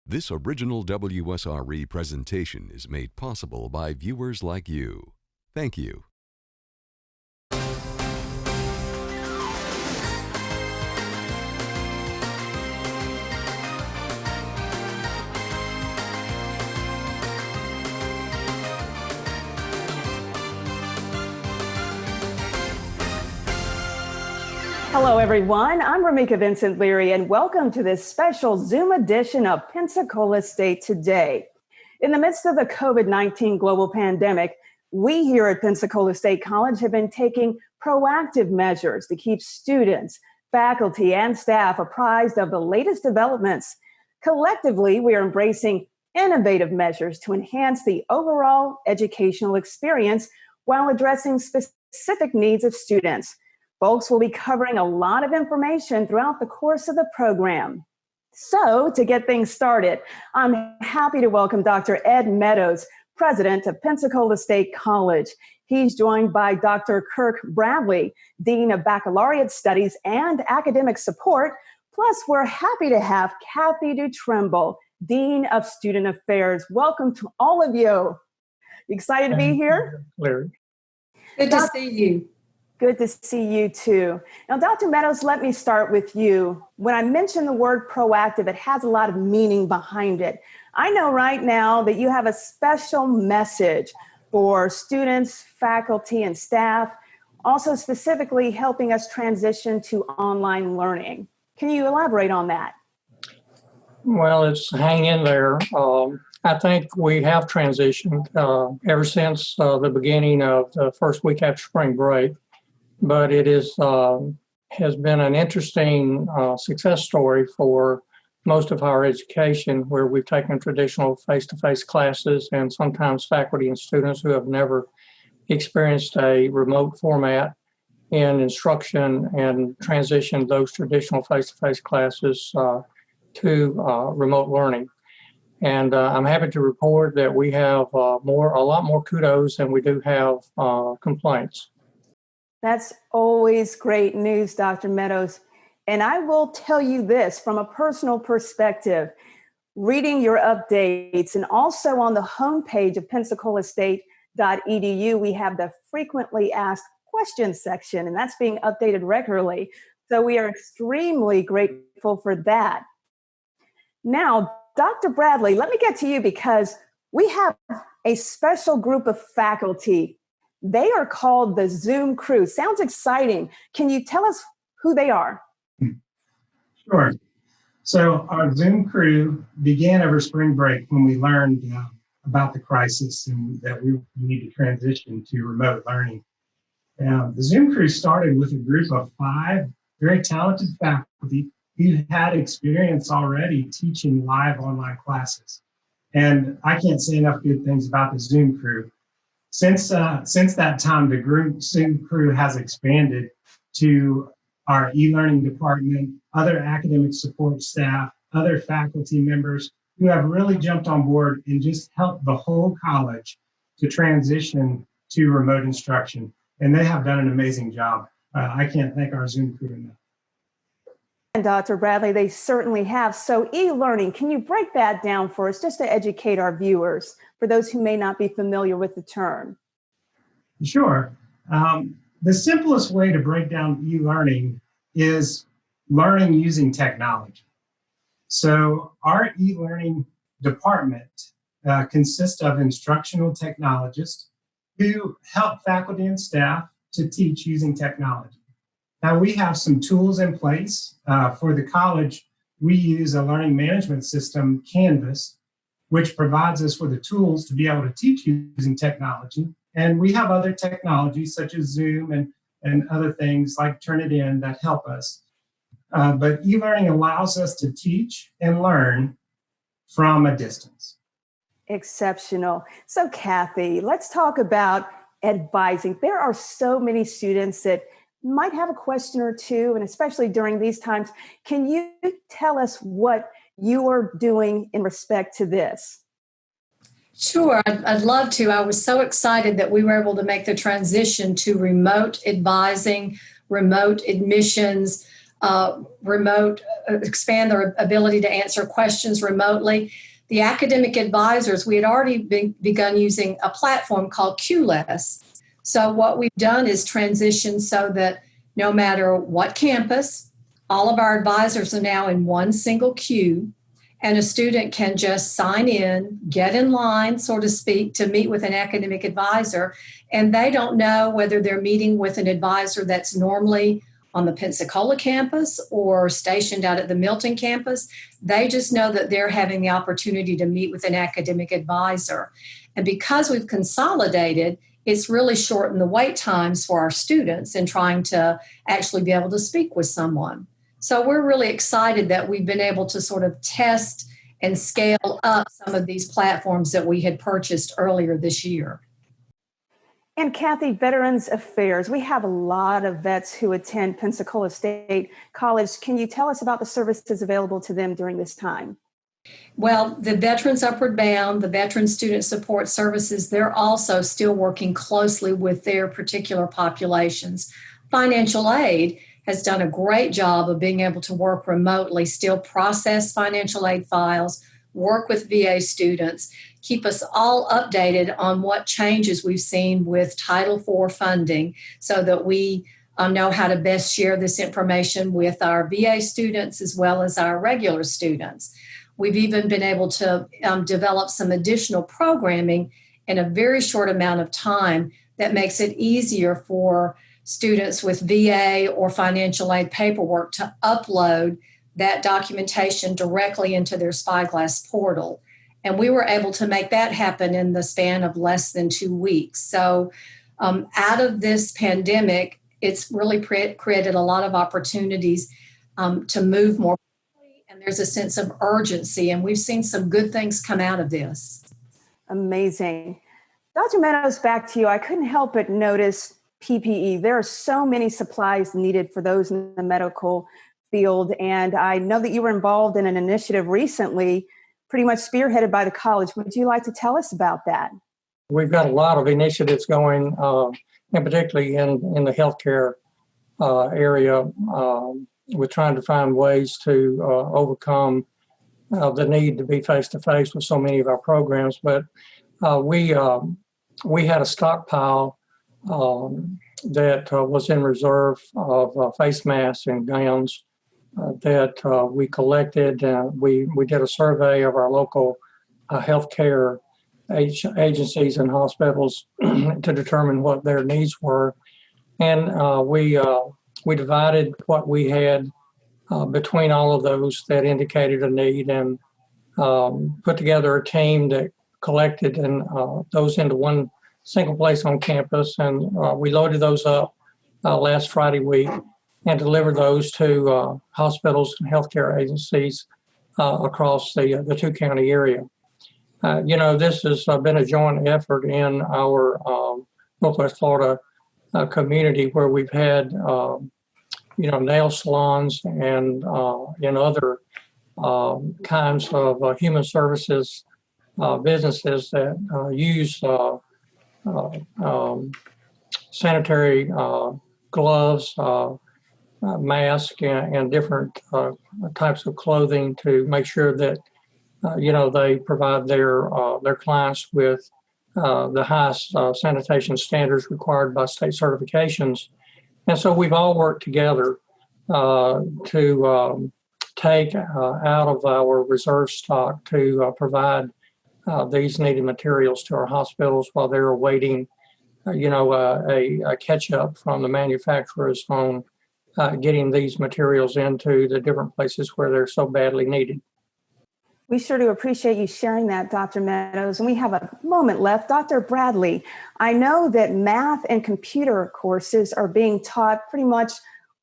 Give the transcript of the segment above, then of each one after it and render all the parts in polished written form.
This original WSRE presentation is made possible by viewers like you. Thank you. Hello, everyone. I'm Rameca Vincent Leary, and welcome to this special Zoom edition of Pensacola State Today. In the midst of the COVID-19 global pandemic, we here at Pensacola State College have been taking proactive measures to keep students, faculty, and staff apprised of the latest developments. Collectively, we are embracing innovative measures to enhance the overall educational experience while addressing specific needs of students. Folks will be covering a lot of information throughout the course of the program. So to get things started, I'm happy to welcome Dr. Ed Meadows, President of Pensacola State College. He's joined by Dr. Kirk Bradley, Dean of Baccalaureate Studies and Academic Support. Plus, we're happy to have Kathy Dutremble, Dean of Student Affairs. Welcome to all of you. Excited to be here? Larry. Good to see you. Good to see you too. Now, Dr. Meadows, let me start with you. When I mention the word proactive, it has a lot of meaning behind it. I know right now that you have a special message for students, faculty, and staff, also specifically helping us transition to online learning. Can you elaborate on that? Well, it's hang in there. I think we have transitioned ever since the beginning of the first week after spring break. But it is has been an interesting success story for most of higher education, where we've taken traditional face-to-face classes and sometimes faculty and students who have never experienced a remote format in instruction and transitioned those traditional face-to-face classes to remote learning. And I'm happy to report that we have a lot more kudos than we do have complaints. That's always great news, Dr. Meadows. And I will tell you this from a personal perspective, reading your updates and also on the homepage of pensacolaState.edu, we have the frequently asked questions section, and that's being updated regularly. So we are extremely grateful for that. Now, Dr. Bradley, let me get to you because we have a special group of faculty. They are called the Zoom crew. Sounds exciting. Can you tell us who they are? Sure. So our Zoom crew began over spring break when we learned about the crisis and that we need to transition to remote learning. The Zoom crew started with a group of 5 very talented faculty who had experience already teaching live online classes. And I can't say enough good things about the Zoom crew. Since that time, the Zoom crew has expanded to our e-learning department, other academic support staff, other faculty members who have really jumped on board and just helped the whole college to transition to remote instruction. And they have done an amazing job. I can't thank our Zoom crew enough. And Dr. Bradley, they certainly have. So e-learning, can you break that down for us just to educate our viewers, for those who may not be familiar with the term? Sure. The simplest way to break down e-learning is learning using technology. So our e-learning department consists of instructional technologists who help faculty and staff to teach using technology. Now, we have some tools in place. For the college, we use a learning management system, Canvas, which provides us with the tools to be able to teach using technology. And we have other technologies such as Zoom and other things like Turnitin that help us. But e-learning allows us to teach and learn from a distance. Exceptional. So Kathy, let's talk about advising. There are so many students that might have a question or two, and especially during these times. Can you tell us what you are doing in respect to this? Sure, I'd love to. I was so excited that we were able to make the transition to remote advising, remote admissions, expand their ability to answer questions remotely. The academic advisors, we had already begun using a platform called QLess. So what we've done is transition so that no matter what campus, all of our advisors are now in one single queue, and a student can just sign in, get in line, so to speak, to meet with an academic advisor, and they don't know whether they're meeting with an advisor that's normally on the Pensacola campus or stationed out at the Milton campus. They just know that they're having the opportunity to meet with an academic advisor. And because we've consolidated, it's really shortened the wait times for our students in trying to actually be able to speak with someone. So we're really excited that we've been able to sort of test and scale up some of these platforms that we had purchased earlier this year. And Kathy, Veterans Affairs, we have a lot of vets who attend Pensacola State College. Can you tell us about the services available to them during this time? Well, the Veterans Upward Bound, the Veteran Student Support Services, they're also still working closely with their particular populations. Financial aid has done a great job of being able to work remotely, still process financial aid files, work with VA students, keep us all updated on what changes we've seen with Title IV funding so that we know how to best share this information with our VA students as well as our regular students. We've even been able to develop some additional programming in a very short amount of time that makes it easier for students with VA or financial aid paperwork to upload that documentation directly into their Spyglass portal. And we were able to make that happen in the span of less than 2 weeks. So out of this pandemic, it's really created a lot of opportunities to move more quickly, and there's a sense of urgency, and we've seen some good things come out of this. Amazing. Dr. Meadows, back to you. I couldn't help but notice PPE. There are so many supplies needed for those in the medical field, and I know that you were involved in an initiative recently, pretty much spearheaded by the college. Would you like to tell us about that? We've got a lot of initiatives going, and particularly in the healthcare area. We're trying to find ways to overcome the need to be face-to-face with so many of our programs. But we had a stockpile that was in reserve of face masks and gowns that we collected. We did a survey of our local healthcare agencies and hospitals to determine what their needs were, and we divided what we had between all of those that indicated a need, and put together a team that collected and those into one single place on campus, and we loaded those up last Friday week and delivered those to hospitals and healthcare agencies across the two-county area. This has been a joint effort in our Northwest Florida community, where we've had, nail salons and other kinds of human services businesses that use sanitary gloves, masks, and different types of clothing to make sure that they provide their clients with the highest sanitation standards required by state certifications. And so we've all worked together to take out of our reserve stock to provide these needed materials to our hospitals while they're awaiting, a catch-up from the manufacturers on getting these materials into the different places where they're so badly needed. We sure do appreciate you sharing that, Dr. Meadows. And we have a moment left. Dr. Bradley, I know that math and computer courses are being taught pretty much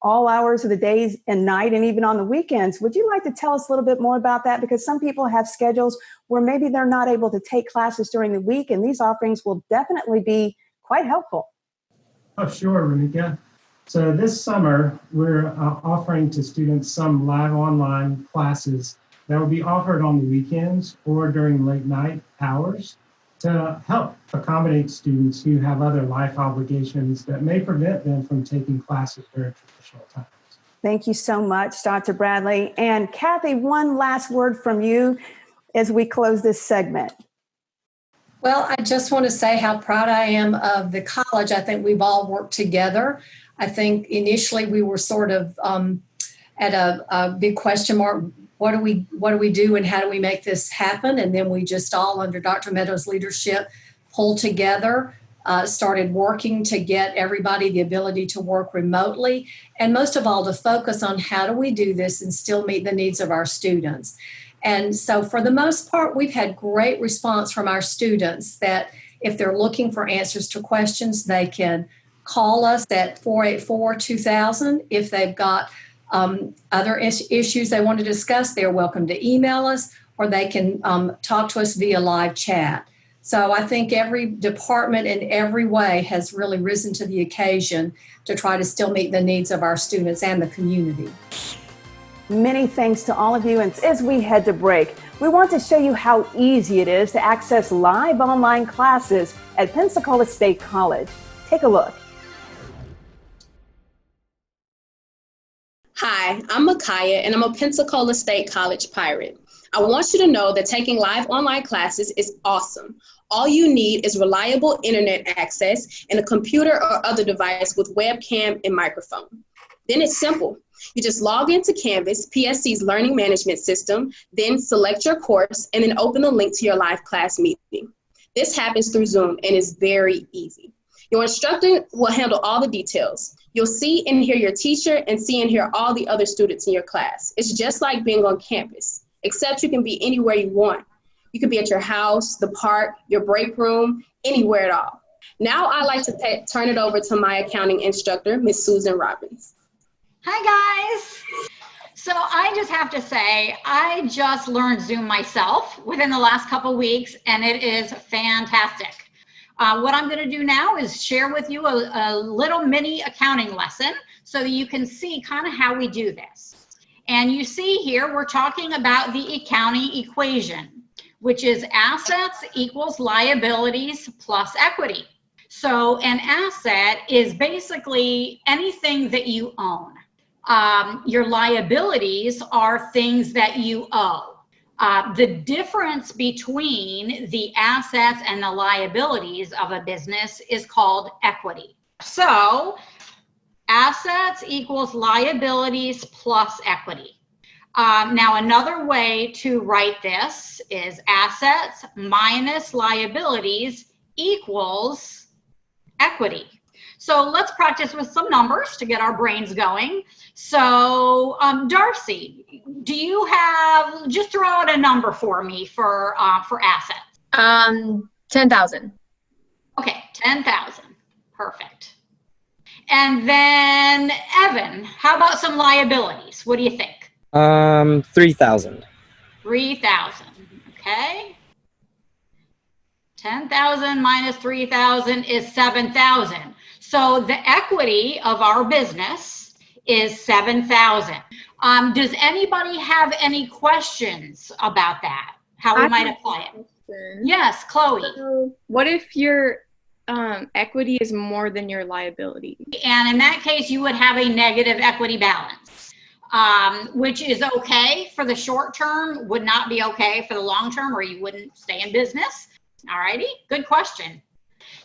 all hours of the day and night, and even on the weekends. Would you like to tell us a little bit more about that? Because some people have schedules where maybe they're not able to take classes during the week, and these offerings will definitely be quite helpful. Oh, sure, Rameca. So this summer, we're offering to students some live online classes that will be offered on the weekends or during late night hours to help accommodate students who have other life obligations that may prevent them from taking classes during traditional times. Thank you so much, Dr. Bradley. And Kathy, one last word from you as we close this segment. Well, I just want to say how proud I am of the college. I think we've all worked together. I think initially we were sort of at a big question mark. What do we do and how do we make this happen? And then we just all, under Dr. Meadows' leadership, pulled together, started working to get everybody the ability to work remotely, and most of all, to focus on how do we do this and still meet the needs of our students. And so for the most part, we've had great response from our students that if they're looking for answers to questions, they can call us at 484-2000. If they've got other issues they want to discuss, they're welcome to email us, or they can talk to us via live chat. So I think every department in every way has really risen to the occasion to try to still meet the needs of our students and the community. Many thanks to all of you. And as we head to break, we want to show you how easy it is to access live online classes at Pensacola State College. Take a look. Hi, I'm Micaiah, and I'm a Pensacola State College pirate. I want you to know that taking live online classes is awesome. All you need is reliable internet access and a computer or other device with webcam and microphone. Then it's simple. You just log into Canvas, PSC's learning management system, then select your course, and then open the link to your live class meeting. This happens through Zoom and is very easy. Your instructor will handle all the details. You'll see and hear your teacher and see and hear all the other students in your class. It's just like being on campus, except you can be anywhere you want. You could be at your house, the park, your break room, anywhere at all. Now I'd like to turn it over to my accounting instructor, Ms. Susan Robbins. Hi guys. So I just have to say, I just learned Zoom myself within the last couple weeks, and it is fantastic. What I'm going to do now is share with you a little mini accounting lesson so that you can see kind of how we do this. And you see here, we're talking about the accounting equation, which is assets equals liabilities plus equity. So an asset is basically anything that you own. Your liabilities are things that you owe. The difference between the assets and the liabilities of a business is called equity. So assets equals liabilities plus equity. Now another way to write this is assets minus liabilities equals equity. So let's practice with some numbers to get our brains going. So Darcy, do you have, just throw out a number for me for assets. 10,000. Okay, 10,000, perfect. And then Evan, how about some liabilities? What do you think? 3,000. 3,000, okay. 10,000 minus 3,000 is 7,000. So the equity of our business is 7,000. Does anybody have any questions about that? How we might apply it? Yes, Chloe. So what if your equity is more than your liability? And in that case, you would have a negative equity balance, which is okay for the short term, would not be okay for the long term, or you wouldn't stay in business. All righty, good question.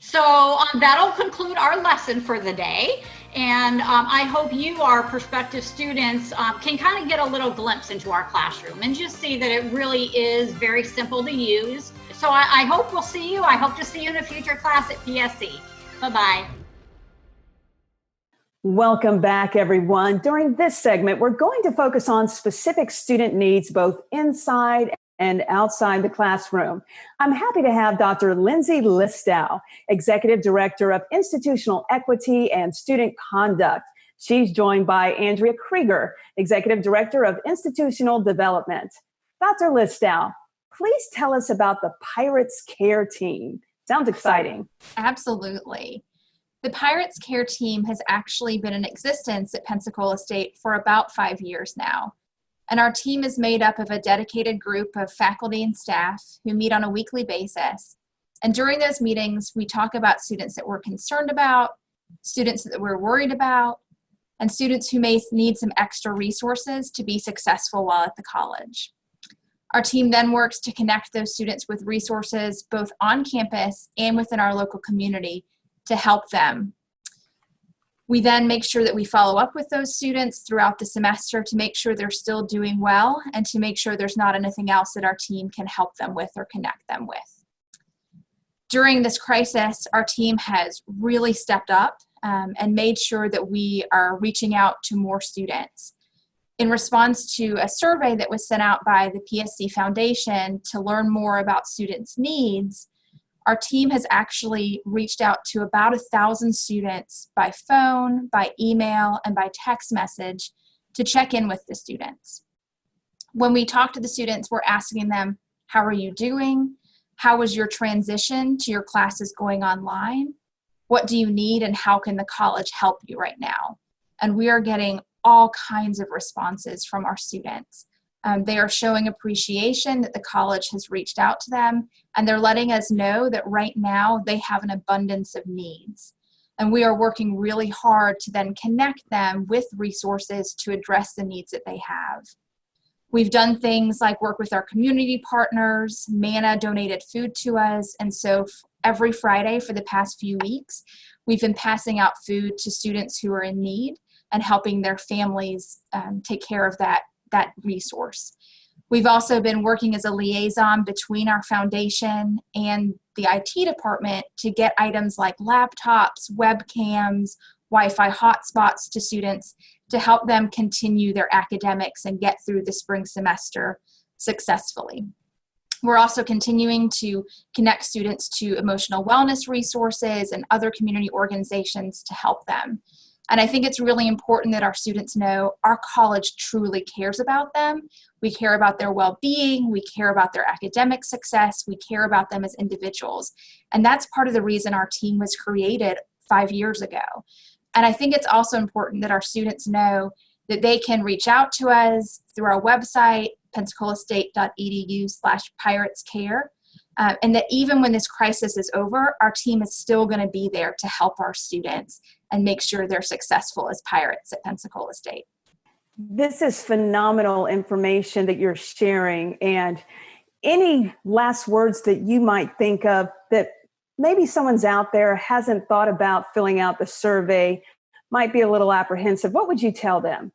So that'll conclude our lesson for the day. And I hope you, our prospective students, can kind of get a little glimpse into our classroom and just see that it really is very simple to use. So I hope we'll see you. I hope to see you in a future class at PSC. Bye-bye. Welcome back, everyone. During this segment, we're going to focus on specific student needs, both inside and outside the classroom. I'm happy to have Dr. Lynsey Listau, Executive Director of Institutional Equity and Student Conduct. She's joined by Andrea Krieger, Executive Director of Institutional Development. Dr. Listau, please tell us about the Pirates Care Team. Sounds exciting. Absolutely. The Pirates Care Team has actually been in existence at Pensacola State for about 5 years now. And our team is made up of a dedicated group of faculty and staff who meet on a weekly basis. And during those meetings, we talk about students that we're concerned about, students that we're worried about, and students who may need some extra resources to be successful while at the college. Our team then works to connect those students with resources both on campus and within our local community to help them. We then make sure that we follow up with those students throughout the semester to make sure they're still doing well and to make sure there's not anything else that our team can help them with or connect them with. During this crisis, our team has really stepped up and made sure that we are reaching out to more students. In response to a survey that was sent out by the PSC Foundation to learn more about students' needs, our team has actually reached out to about 1,000 students by phone, by email, and by text message to check in with the students. When we talk to the students, we're asking them, how are you doing? How was your transition to your classes going online? What do you need and how can the college help you right now? And we are getting all kinds of responses from our students. They are showing appreciation that the college has reached out to them, and they're letting us know that right now they have an abundance of needs. And we are working really hard to then connect them with resources to address the needs that they have. We've done things like work with our community partners. Mana donated food to us, and so every Friday for the past few weeks, we've been passing out food to students who are in need and helping their families take care of that resource. We've also been working as a liaison between our foundation and the IT department to get items like laptops, webcams, Wi-Fi hotspots to students to help them continue their academics and get through the spring semester successfully. We're also continuing to connect students to emotional wellness resources and other community organizations to help them. And I think it's really important that our students know our college truly cares about them. We care about their well-being, we care about their academic success, we care about them as individuals. And that's part of the reason our team was created 5 years ago. And I think it's also important that our students know that they can reach out to us through our website, pensacolastate.edu/piratescare, and that even when this crisis is over, our team is still going to be there to help our students and make sure they're successful as Pirates at Pensacola State. This is phenomenal information that you're sharing. And any last words that you might think of that maybe someone's out there hasn't thought about filling out the survey, might be a little apprehensive, what would you tell them?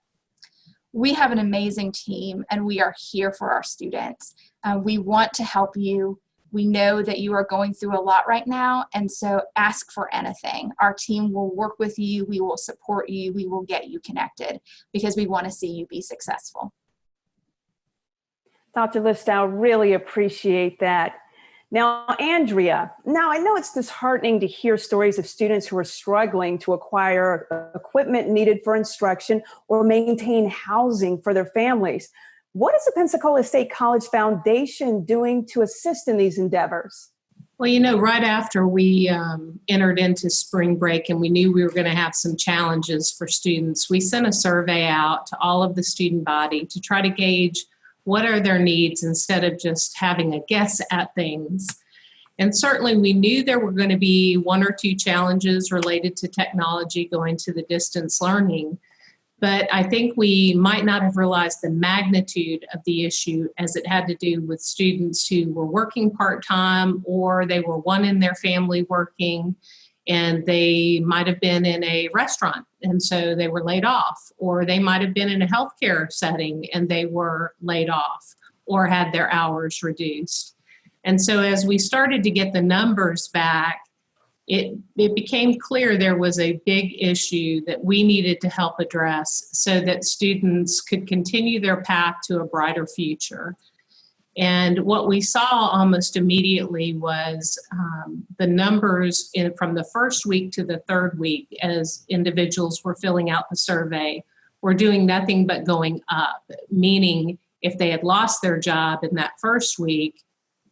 We have an amazing team and we are here for our students. We want to help you. We know that you are going through a lot right now, and so ask for anything. Our team will work with you, we will support you, we will get you connected because we want to see you be successful. Dr. Listau, really appreciate that. Now, Andrea, I know it's disheartening to hear stories of students who are struggling to acquire equipment needed for instruction or maintain housing for their families. What is the Pensacola State College Foundation doing to assist in these endeavors? Well, right after we entered into spring break and we knew we were going to have some challenges for students, we sent a survey out to all of the student body to try to gauge what are their needs instead of just having a guess at things. And certainly we knew there were going to be one or two challenges related to technology going to the distance learning. But I think we might not have realized the magnitude of the issue as it had to do with students who were working part-time, or they were one in their family working, and they might have been in a restaurant and so they were laid off, or they might have been in a healthcare setting and they were laid off or had their hours reduced. And so as we started to get the numbers back, it became clear there was a big issue that we needed to help address so that students could continue their path to a brighter future. And what we saw almost immediately was the numbers from the first week to the third week as individuals were filling out the survey were doing nothing but going up, meaning if they had lost their job in that first week,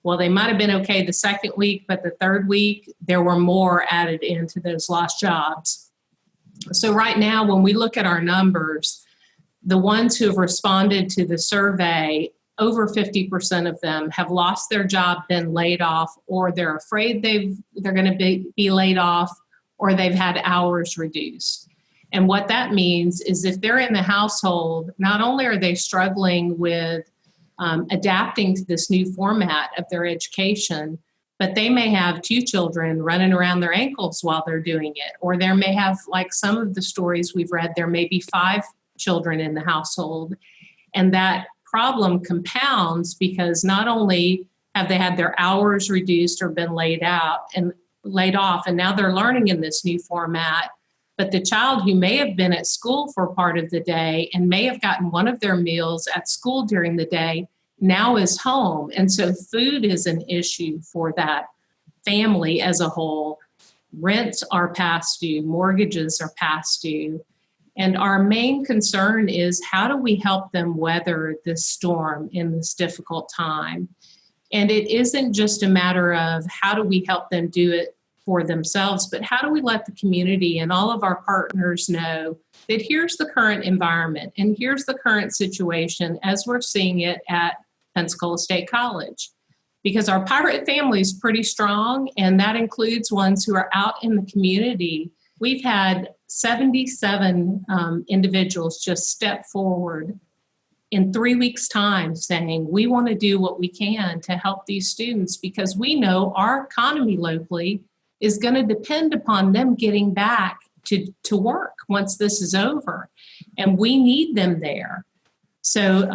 well, they might have been okay the second week, but the third week, there were more added into those lost jobs. So right now, when we look at our numbers, the ones who have responded to the survey, over 50% of them have lost their job, been laid off, or they're afraid they're going to be laid off, or they've had hours reduced. And what that means is if they're in the household, not only are they struggling with adapting to this new format of their education, but they may have 2 children running around their ankles while they're doing it. Or there may have, like some of the stories we've read, there may be 5 children in the household. And that problem compounds because not only have they had their hours reduced or been laid off, and now they're learning in this new format, but the child who may have been at school for part of the day and may have gotten one of their meals at school during the day now is home. And so food is an issue for that family as a whole. Rents are past due, mortgages are past due. And our main concern is how do we help them weather this storm in this difficult time? And it isn't just a matter of how do we help them do it for themselves, but how do we let the community and all of our partners know that here's the current environment and here's the current situation as we're seeing it at Pensacola State College. Because our pirate family is pretty strong, and that includes ones who are out in the community. We've had 77 individuals just step forward in 3 weeks' time saying, we want to do what we can to help these students because we know our economy locally is going to depend upon them getting back to work once this is over. And we need them there. So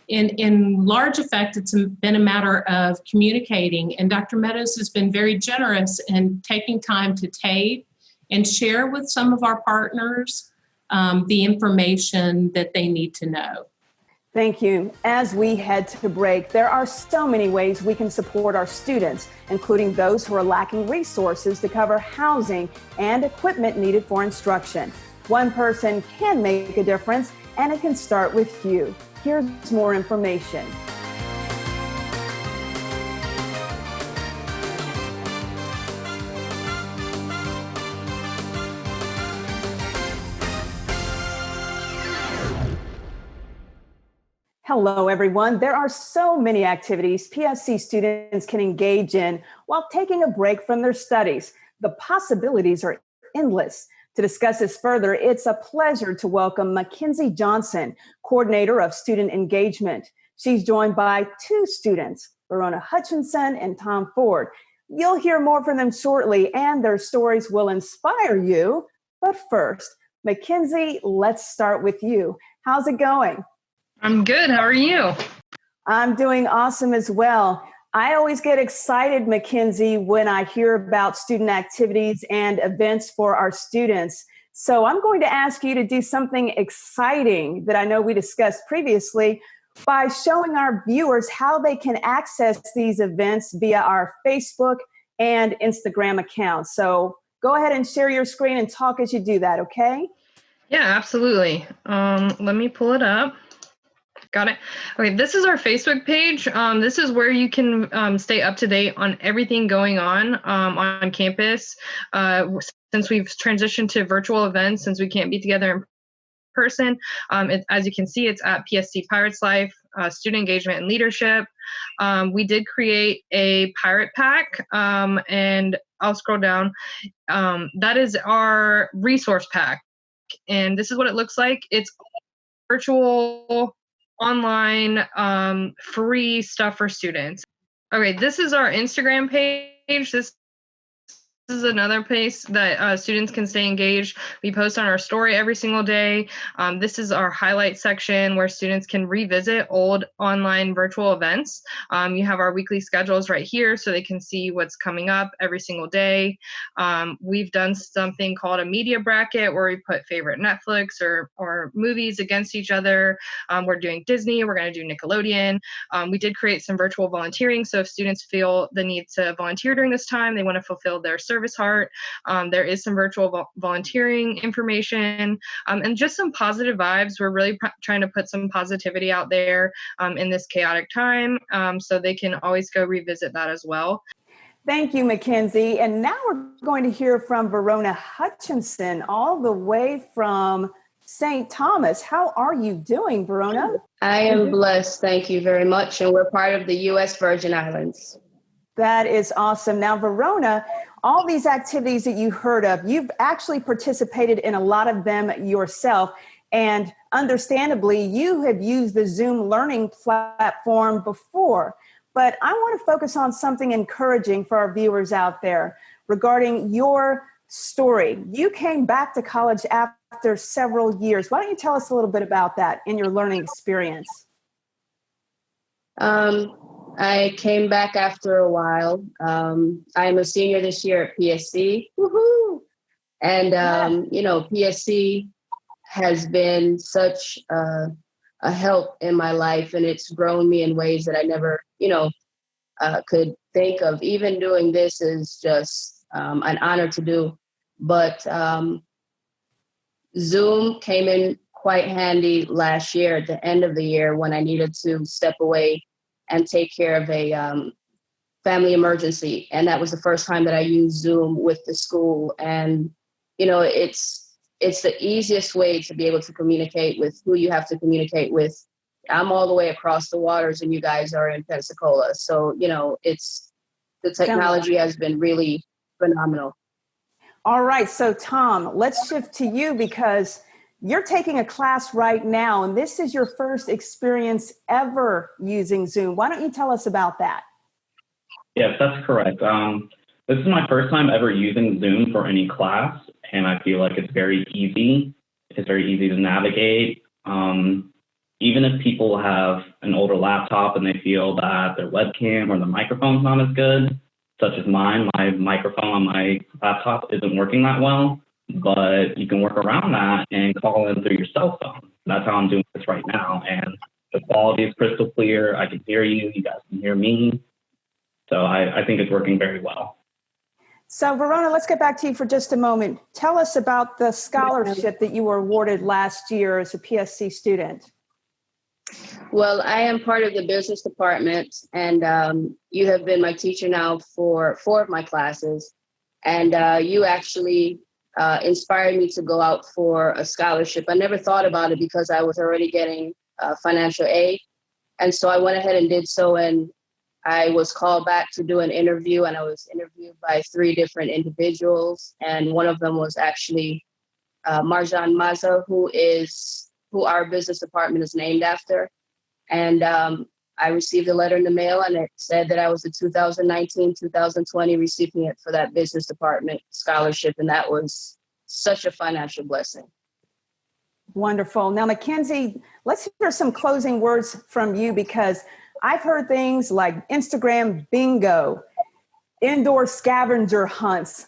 in large effect, it's been a matter of communicating. And Dr. Meadows has been very generous in taking time to tape and share with some of our partners the information that they need to know. Thank you. As we head to break, there are so many ways we can support our students, including those who are lacking resources to cover housing and equipment needed for instruction. One person can make a difference, and it can start with you. Here's more information. Hello, everyone. There are so many activities PSC students can engage in while taking a break from their studies. The possibilities are endless. To discuss this further, it's a pleasure to welcome MaKenzie Johnson, Coordinator of Student Engagement. She's joined by 2 students, Verona Hutchinson and Tom Ford. You'll hear more from them shortly, and their stories will inspire you. But first, MaKenzie, let's start with you. How's it going? I'm good. How are you? I'm doing awesome as well. I always get excited, MaKenzie, when I hear about student activities and events for our students. So I'm going to ask you to do something exciting that I know we discussed previously by showing our viewers how they can access these events via our Facebook and Instagram accounts. So go ahead and share your screen and talk as you do that, okay? Yeah, absolutely. Let me pull it up. Got it. Okay, this is our Facebook page. This is where you can stay up to date on everything going on campus. Since we've transitioned to virtual events, since we can't be together in person, as you can see, it's at PSC Pirates Life, Student Engagement and Leadership. We did create a pirate pack, and I'll scroll down. That is our resource pack, and this is what it looks like. It's virtual, online, free stuff for students. Okay, this is our Instagram page. This is another place that students can stay engaged. We post on our story every single day. This is our highlight section where students can revisit old online virtual events. You have our weekly schedules right here so they can see what's coming up every single day. We've done something called a media bracket where we put favorite Netflix or movies against each other. We're doing Disney, we're going to do Nickelodeon. We did create some virtual volunteering, so if students feel the need to volunteer during this time, they want to fulfill their service heart. There is some virtual volunteering information and just some positive vibes. We're really trying to put some positivity out there in this chaotic time, so they can always go revisit that as well. Thank you, MaKenzie. And now we're going to hear from Verona Hutchinson, all the way from St. Thomas. How are you doing, Verona? I am blessed. Thank you very much. And we're part of the U.S. Virgin Islands. That is awesome. Now, Verona, all these activities that you heard of, you've actually participated in a lot of them yourself. And understandably, you have used the Zoom learning platform before. But I want to focus on something encouraging for our viewers out there regarding your story. You came back to college after several years. Why don't you tell us a little bit about that in your learning experience? I came back after a while. I am a senior this year at PSC. Woohoo! And, PSC has been such a help in my life, and it's grown me in ways that I never, could think of. Even doing this is just an honor to do. But Zoom came in quite handy last year at the end of the year when I needed to step away and take care of a family emergency. And that was the first time that I used Zoom with the school. And, it's the easiest way to be able to communicate with who you have to communicate with. I'm all the way across the waters and you guys are in Pensacola. So, the technology has been really phenomenal. All right. So Tom, let's shift to you because you're taking a class right now, and this is your first experience ever using Zoom. Why don't you tell us about that? Yes, that's correct. This is my first time ever using Zoom for any class, and I feel like it's very easy. It's very easy to navigate. Even if people have an older laptop and they feel that their webcam or the microphone's not as good, such as mine, my microphone on my laptop isn't working that well, but you can work around that and call in through your cell phone. That's how I'm doing this right now. And the quality is crystal clear. I can hear you. You guys can hear me. So I think it's working very well. So Verona, let's get back to you for just a moment. Tell us about the scholarship that you were awarded last year as a PSC student. Well, I am part of the business department, and you have been my teacher now for 4 of my classes. And you actually inspired me to go out for a scholarship. I never thought about it because I was already getting financial aid. And so I went ahead and did so. And I was called back to do an interview, and I was interviewed by 3 different individuals. And one of them was actually Marjan Maza, who our business department is named after. And I received a letter in the mail, and it said that I was the 2019-2020 recipient for that business department scholarship. And that was such a financial blessing. Wonderful. Now, MaKenzie, let's hear some closing words from you, because I've heard things like Instagram bingo, indoor scavenger hunts.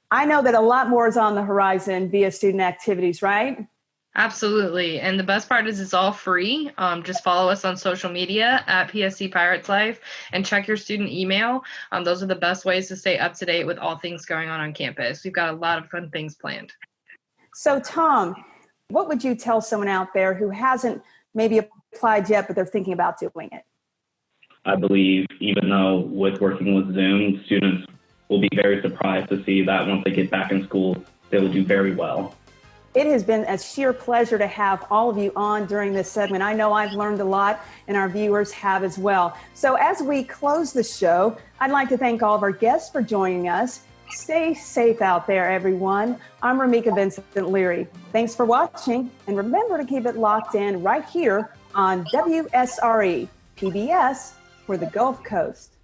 I know that a lot more is on the horizon via student activities, right? Absolutely. And the best part is it's all free. Just follow us on social media at PSC Pirates Life and check your student email. Those are the best ways to stay up to date with all things going on campus. We've got a lot of fun things planned. So Tom, what would you tell someone out there who hasn't maybe applied yet, but they're thinking about doing it? I believe even though with working with Zoom, students will be very surprised to see that once they get back in school, they will do very well. It has been a sheer pleasure to have all of you on during this segment. I know I've learned a lot, and our viewers have as well. So as we close the show, I'd like to thank all of our guests for joining us. Stay safe out there, everyone. I'm Rameca Vincent Leary. Thanks for watching, and remember to keep it locked in right here on WSRE, PBS for the Gulf Coast.